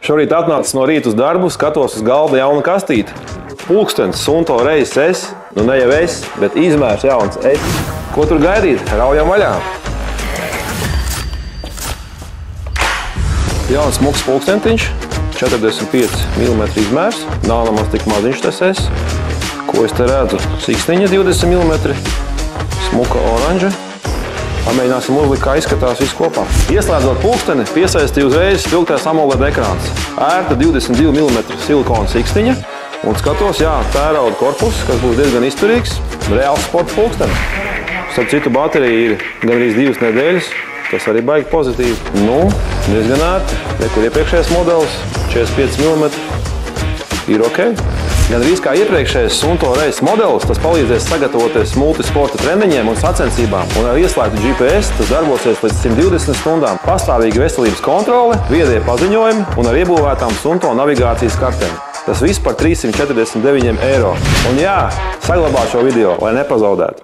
Šorīt atnācis no rīta uz darbu, skatos uz galda jaunu kastīti. Pulkstenis Sunto reizes S, nu ne jau S, bet izmērs jauns S. Ko tur gaidīt? Raujam vaļā! Jauns smuks pulkstentiņš, 45 mm izmērs, nav nemaz tik maziņš tas S. Ko es te redzu? Siksniņa 20 mm, smuka oranža. Pamēģināsim uzlikt, kā izskatās viss kopā. Ieslēdzot pulksteni, piesaistīja uzreiz spilgtais AMOLED ekrāns. Ērta 22 mm silikona siksniņa un skatos, jā, tērauda korpus, kas būs diezgan izturīgs. Reāls sporta pulkstenis. Starp citu, baterija ir gandrīz 2 nedēļas, tas arī baigi pozitīvi. Nu, diezgan ērti. Kur iepriekšējais modelis, 45 mm, ir ok. Gandrīz kā iepriekšējais Sunto reizes modelis, tas palīdzēs sagatavoties multisporta treniņiem un sacensībām, un ar ieslēgtu GPS tas darbosies līdz 120 stundām. Pastāvīga veselības kontrole, viedie paziņojumi un ar iebūvētām Sunto navigācijas kartēm. Tas viss par 349 €. Un jā, saglabā šo video, lai nepazaudētu.